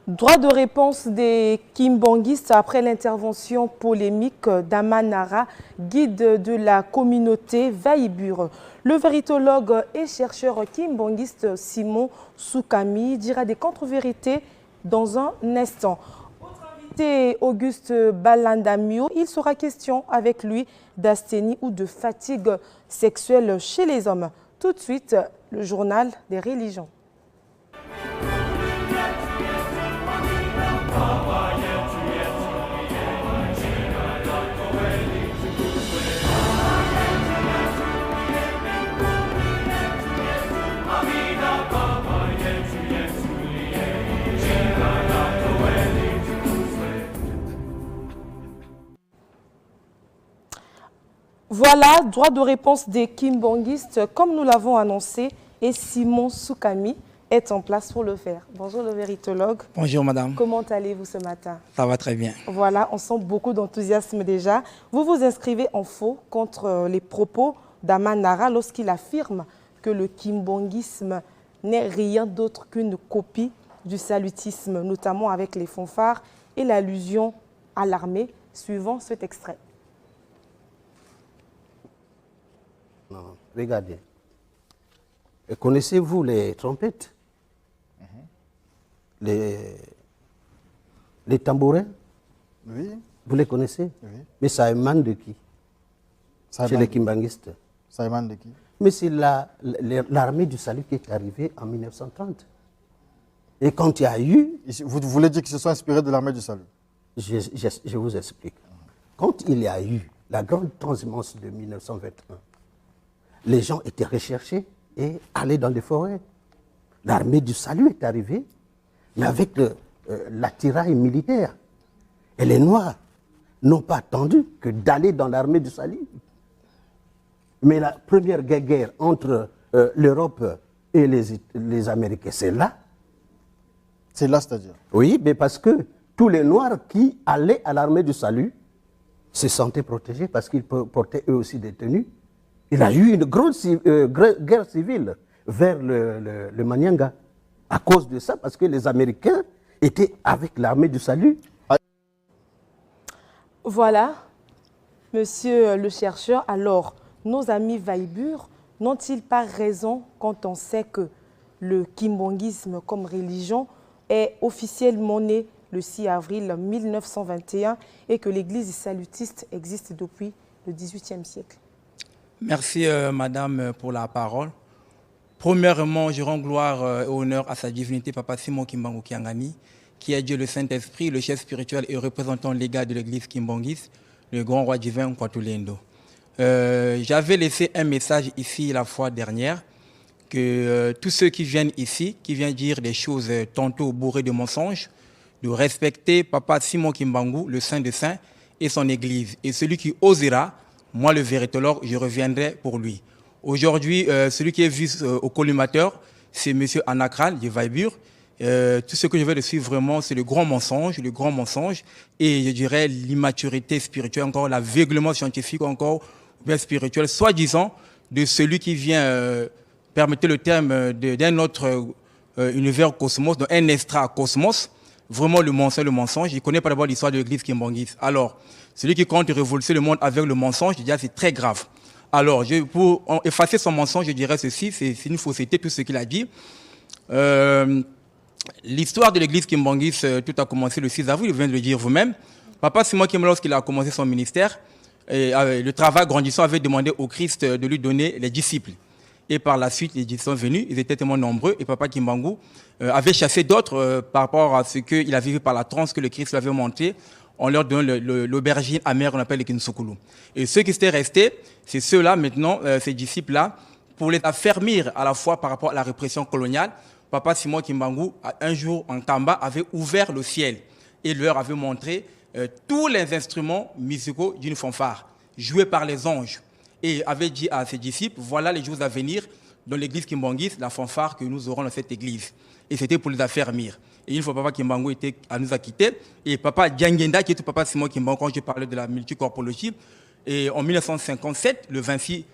Droit de réponse des kimbongistes après l'intervention polémique d'Amanara, guide de la communauté Vaibur. Le véritologue et chercheur kimbongiste Simon Soukami dira des contre-vérités dans un instant. Autre invité, Auguste Balandamio, il sera question avec lui d'asthénie ou de fatigue sexuelle chez les hommes. Tout de suite, le journal des religions. Voilà, droit de réponse des kimbongistes, comme nous l'avons annoncé, et Simon Soukami est en place pour le faire. Bonjour le véritologue. Bonjour madame. Comment allez-vous ce matin? Ça va très bien. Voilà, on sent beaucoup d'enthousiasme déjà. Vous vous inscrivez en faux contre les propos d'Amanara lorsqu'il affirme que le kimbongisme n'est rien d'autre qu'une copie du salutisme, notamment avec les fanfares et l'allusion à l'armée, suivant cet extrait. Non, regardez. Connaissez-vous les trompettes? Les tambourins? Oui. Vous les connaissez? Oui. Mais ça émane de qui? Ça Chez les kimbangistes. Ça émane de qui? Mais c'est l'armée du salut qui est arrivée en 1930. Et quand il y a eu... Vous voulez dire qu'ils se sont inspirés de l'armée du salut? Je vous explique. Quand il y a eu la grande transhumance de 1921, les gens étaient recherchés et allaient dans les forêts. L'armée du salut est arrivée, mais avec l'attirail militaire. Et les Noirs n'ont pas attendu que d'aller dans l'armée du salut. Mais la première guerre entre l'Europe et les Américains, c'est là. C'est là, c'est-à-dire? Oui, mais parce que tous les Noirs qui allaient à l'armée du salut se sentaient protégés parce qu'ils portaient eux aussi des tenues. Il y a eu une grande guerre civile vers le Manianga à cause de ça, parce que les Américains étaient avec l'armée du salut. Voilà, monsieur le chercheur. Alors, nos amis Vaibur n'ont-ils pas raison quand on sait que le kimbongisme comme religion est officiellement né le 6 avril 1921 et que l'église salutiste existe depuis le XVIIIe siècle? Merci madame pour la parole. Premièrement, je rends gloire et honneur à sa divinité Papa Simon Kimbangu Kiangani, qui est Dieu le Saint-Esprit, le chef spirituel et représentant légal de l'église kimbangiste, le grand roi divin Kwatulendo. J'avais laissé un message ici la fois dernière que tous ceux qui viennent ici, qui viennent dire des choses tantôt bourrées de mensonges, de respecter Papa Simon Kimbangu, le Saint des Saints, et son église. Et celui qui osera, moi le véritologue, je reviendrai pour lui. Aujourd'hui, celui qui est vice au collimateur, c'est M. Anakral de Vaibur. Tout ce que je vais suivre vraiment, c'est le grand mensonge, et je dirais l'immaturité spirituelle, encore l'aveuglement scientifique, encore bien spirituel, soi-disant, de celui qui vient, permettez le terme, d'un autre univers cosmos, d'un extra-cosmos. Vraiment le mensonge. Je ne connais pas d'abord l'histoire de l'église kimbangiste. Alors, celui qui compte révolutionner le monde avec le mensonge, je dirais c'est très grave. Alors, pour effacer son mensonge, je dirais ceci, c'est une fausseté, tout ce qu'il a dit. L'histoire de l'église kimbangiste, tout a commencé le 6 avril, vous venez de le dire vous-même. Papa Simon Kimbangu, lorsqu'il a commencé son ministère, le travail grandissant avait demandé au Christ de lui donner les disciples. Et par la suite, les disciples sont venus, ils étaient tellement nombreux, et Papa Kimbangu avait chassé d'autres par rapport à ce qu'il a vécu par la transe que le Christ lui avait montré. On leur donne l'aubergine amère qu'on appelle le kinsukulu. Et ceux qui étaient restés, c'est ceux-là maintenant, ces disciples-là, pour les affermir à la fois par rapport à la répression coloniale. Papa Simon Kimbangu, un jour en Tamba, avait ouvert le ciel et leur avait montré tous les instruments musicaux d'une fanfare, joués par les anges. Et avait dit à ses disciples, voilà les jours à venir dans l'église kimbangiste, la fanfare que nous aurons dans cette église. Et c'était pour les affermir. Et une fois Papa Kimbangu nous a quittés, et Papa Diangenda, qui est Papa Simon Kimbangu, quand je parlais de la multicorpologie, et en 1957, le 26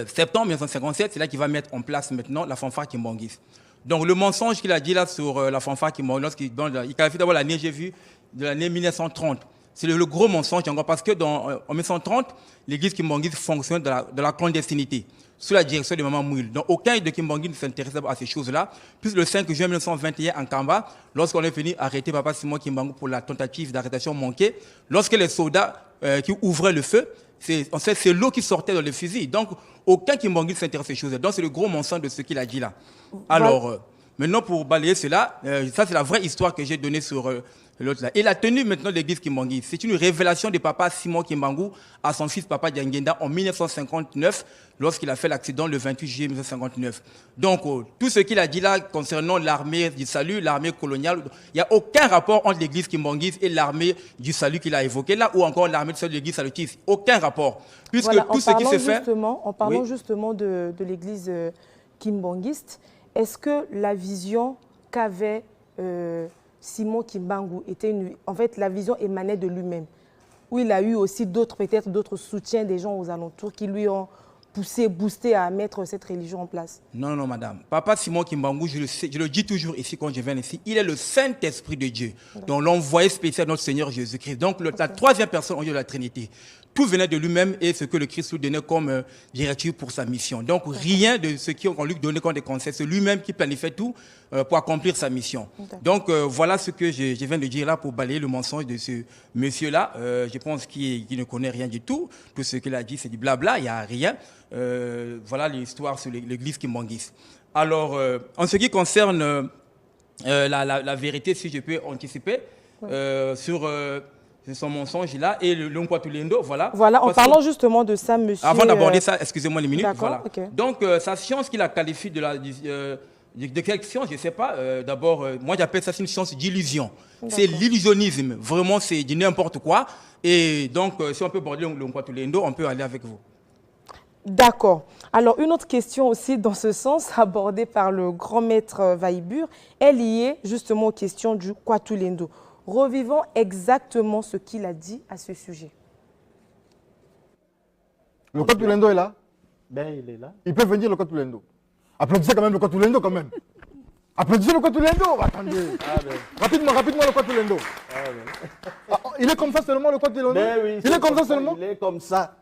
septembre 1957, c'est là qu'il va mettre en place maintenant la fanfare kimbangiste. Donc le mensonge qu'il a dit là sur la fanfare il qualifie d'abord l'année, j'ai vu, de l'année 1930. C'est le gros mensonge encore parce que en 1930, l'église Kimbangui fonctionnait de la clandestinité, sous la direction de Maman Mouil. Donc aucun de Kimbangui ne s'intéressait à ces choses-là. Puis le 5 juin 1921 en Kamba, lorsqu'on est venu arrêter Papa Simon Kimbangu pour la tentative d'arrestation manquée, lorsque les soldats qui ouvraient le feu, c'est l'eau qui sortait dans le fusil. Donc aucun Kimbangui ne s'intéresse à ces choses-là. Donc c'est le gros mensonge de ce qu'il a dit là. Alors, maintenant pour balayer cela, ça c'est la vraie histoire que j'ai donnée sur l'autre là. Et la tenue maintenant de l'église Kimbangui, c'est une révélation de Papa Simon Kimbangu à son fils Papa Diangenda en 1959, lorsqu'il a fait l'accident le 28 juillet 1959. Donc, tout ce qu'il a dit là concernant l'armée du salut, l'armée coloniale, il n'y a aucun rapport entre l'église Kimbangui et l'armée du salut qu'il a évoqué là, ou encore l'armée de l'église salutiste. Aucun rapport. Puisque voilà, tout ce qui se fait... En parlant justement de l'église kimbanguiste, est-ce que la vision qu'avait Simon Kimbangu était en fait, la vision émanait de lui-même, où il a eu aussi peut-être d'autres soutiens des gens aux alentours qui lui ont boosté à mettre cette religion en place? Non, non, madame. Papa Simon Kimbangu, je le dis toujours ici quand je viens ici, il est le Saint-Esprit de Dieu, dont l'envoyé spécial de notre Seigneur Jésus-Christ. Donc, la troisième personne au lieu de la Trinité. Tout venait de lui-même et ce que le Christ lui donnait comme directive pour sa mission. Donc, rien de ce qu'on lui donnait comme des conseils. C'est lui-même qui planifiait tout pour accomplir sa mission. Donc, voilà ce que je viens de dire là pour balayer le mensonge de ce monsieur-là. Je pense qu'il ne connaît rien du tout. Tout ce qu'il a dit, c'est du blabla, il n'y a rien. Voilà l'histoire sur l'église Kimbangui. Alors, en ce qui concerne la vérité, si je peux anticiper, sur son mensonge là et le Nkwatulendo, voilà. Voilà, en parlant justement de ça, monsieur... Avant d'aborder ça, excusez-moi une minute. Voilà. Okay. Donc, sa science qu'il a qualifiée de quelle science, je ne sais pas. D'abord, moi j'appelle ça une science d'illusion. C'est l'illusionnisme. Vraiment, c'est du n'importe quoi. Et donc, si on peut aborder le Nkwatulendo, on peut aller avec vous. D'accord. Alors, une autre question aussi dans ce sens, abordée par le grand maître Vaïbur, est liée justement aux questions du Kwatulendo. Revivons exactement ce qu'il a dit à ce sujet. Le Kwatulendo est là? Ben, il est là. Il peut venir le Kwatulendo. Applaudissez quand même le Kwatulendo quand même. Applaudissez le Kwatulendo. Attendez. Rapidement le Kwatulendo. Il est comme ça seulement le Kwatulendo? Ben oui, il est comme ça seulement? Il est comme ça.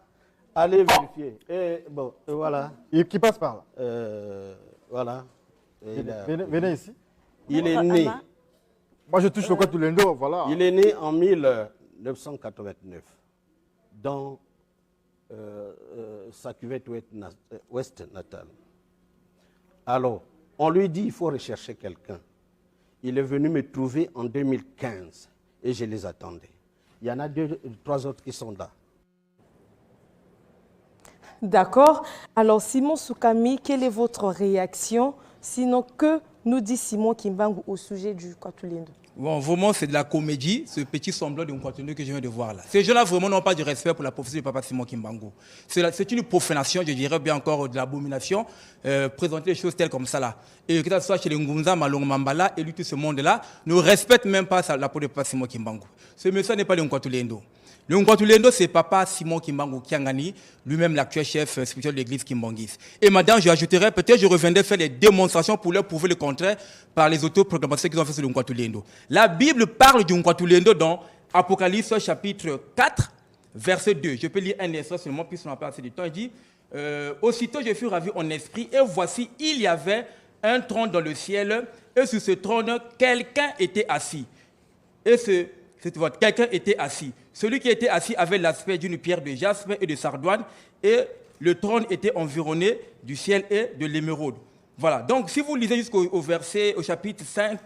Allez vérifier. Et bon, voilà. Et qui passe par là? Voilà. Venez ici. Il est né. Moi, je touche le Kwatulendo, voilà. Il est né en 1989 dans sa cuvette ouest natale. Alors, on lui dit il faut rechercher quelqu'un. Il est venu me trouver en 2015 et je les attendais. Il y en a 3 autres qui sont là. D'accord. Alors, Simon Soukami, quelle est votre réaction? Sinon, que nous dit Simon Kimbangu au sujet du Kwatulendo? Bon, vraiment, c'est de la comédie, ce petit semblant de Nkwatulendo que je viens de voir là. Ces gens-là, vraiment, n'ont pas de respect pour la prophétie de Papa Simon Kimbangu. C'est une profanation, je dirais bien encore de l'abomination, présenter les choses telles comme ça là. Et que ce soit chez les Ngunza, Malong Mambala, et lui, tout ce monde-là, ne respecte même pas la peau de Papa Simon Kimbangu. Ce monsieur n'est pas le Nkwatulendo. Le Nkwatulendo, c'est Papa Simon Kimbangu Kiangani, lui-même l'actuel chef spirituel de l'église Kimbangui. Et maintenant, je ajouterais, peut-être je reviendrai faire des démonstrations pour leur prouver le contraire par les autoproclamations qu'ils ont fait sur le Nkwatulendo. La Bible parle du Nkwatulendo dans Apocalypse chapitre 4, verset 2. Je peux lire un extrait seulement, puisqu'on n'a pas assez de temps. Il dit, aussitôt je fus ravi en esprit, et voici, il y avait un trône dans le ciel, et sur ce trône, quelqu'un était assis. Et quelqu'un était assis. Celui qui était assis avait l'aspect d'une pierre de jaspe et de sardoine, et le trône était environné du ciel et de l'émeraude. Voilà. Donc, si vous lisez jusqu'au verset, au chapitre 5,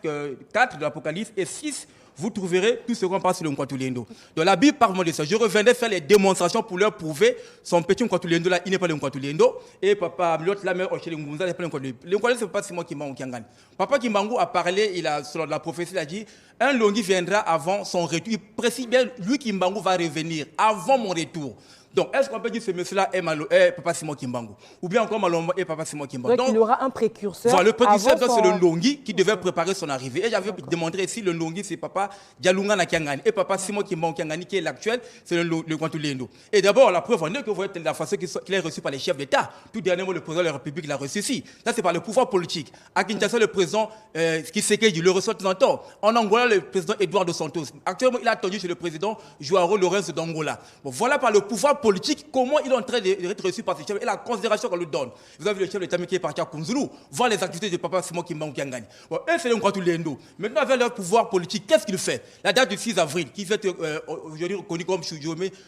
4 de l'Apocalypse et 6, vous trouverez tout ce qu'on parle sur le Nkwatulendo. Donc, la Bible parle de ça. Je reviendrai faire les démonstrations pour leur prouver son petit Nkwatulendo là, il n'est pas le Nkwatulendo. Et papa, l'autre là, chez le Ngunza, il n'est pas le Nkwatulendo. Le Nkwatulendo, c'est pas Simon Kimbangu Kiangani. Papa Kimbangu a parlé, selon la prophétie, il a dit, un Longi viendra avant son retour. Il précise bien, lui Kimbangu va revenir avant mon retour. Donc, est-ce qu'on peut dire que ce monsieur-là est Papa Simon Kimbangu? Ou bien encore Malomba est Papa Simon Kimbangu? Donc, il y aura un précurseur. Voilà, le précurseur, son... c'est le Ndongi qui devait préparer son arrivée. Et j'avais démontré ici, le Ndongi, c'est Papa Dialunga Nakiangani. Et Papa Simon Kimbangu Kiangani, qui est l'actuel, c'est le Kwantulendo. Et d'abord, la preuve en est que vous voyez la façon qu'il est reçu par les chefs d'État. Tout dernièrement, le président de la République l'a reçu ici. Ça, c'est par le pouvoir politique. À Kinshasa, le président Tshisekedi le reçoit de temps en temps. En Angola, le président Eduardo Santos. Actuellement, il a attendu chez le président Joao Lourenço d'Angola. Bon, voilà par le pouvoir politique comment il est en train d'être reçu par ces chefs et la considération qu'on lui donne. Vous avez vu le chef d'État qui est parti à Kunzulu, voir les activités de Papa Simon Kimbangu Kiangani. Bon, eux, c'est le Kwantulendo. Maintenant, avec leur pouvoir politique, qu'est-ce qu'il fait? La date du 6 avril, qui fait aujourd'hui reconnu comme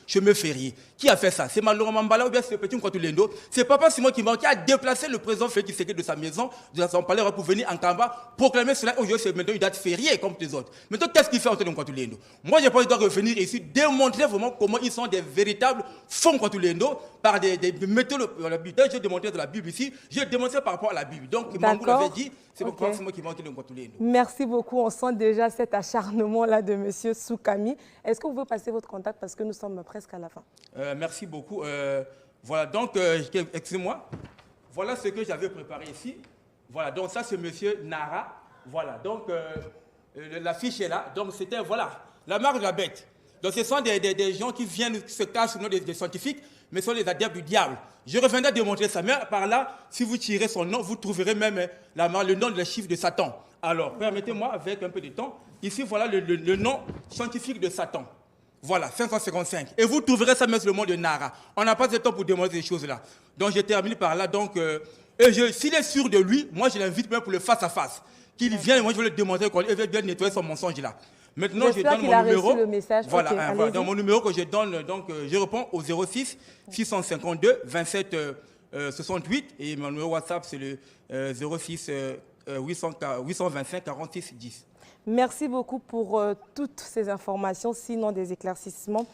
chemin férié. Qui a fait ça? C'est Maloro Mambala ou bien c'est le petit Kwantulendo? C'est Papa Simon Kimbangu qui a déplacé le président Félix Tshisekedi de sa maison, de son palais, pour venir en Kamba, proclamer cela. Aujourd'hui, c'est maintenant une date fériée comme les autres. Maintenant, qu'est-ce qu'il fait en tant que Kwantulendo? Moi, je pense qu'il doit revenir ici, démontrer vraiment comment ils sont des véritables fonds Kwantulendo par des méthodes. J'ai démontré de la Bible ici, j'ai démontré par rapport à la Bible. Donc, Mangou l'avait dit, c'est Papa Simon Kimbangu qui Kwantulendo. Merci beaucoup. On sent déjà cet acharnement-là de M. Soukami. Est-ce que vous pouvez passer votre contact parce que nous sommes presque à la fin? Merci beaucoup. Voilà, donc, excusez-moi. Voilà ce que j'avais préparé ici. Voilà, donc ça c'est monsieur Nara. Voilà, donc la fiche est là. Donc c'était, voilà, la marque de la bête. Donc ce sont des gens qui viennent se cachent sous le nom des scientifiques, mais ce sont les adeptes du diable. Je reviendrai démontrer ça. Mais par là, si vous tirez son nom, vous trouverez même le nom de le chiffre de Satan. Alors, permettez-moi, avec un peu de temps, ici voilà le nom scientifique de Satan. Voilà, 555. Et vous trouverez ça même sur le monde de Nara. On n'a pas de temps pour démontrer ces choses-là. Donc, j'ai terminé par là. Donc, s'il est sûr de lui, moi, je l'invite même pour le face-à-face. Qu'il vienne et moi, je vais le démontrer qu'il va bien nettoyer son mensonge-là. Maintenant, je donne mon numéro. Le message. Voilà, okay, voilà, dans mon numéro que je donne, donc, je réponds au 06 652 27 68. Et mon numéro WhatsApp, c'est le 06 825 46 10. Merci beaucoup pour toutes ces informations, sinon des éclaircissements.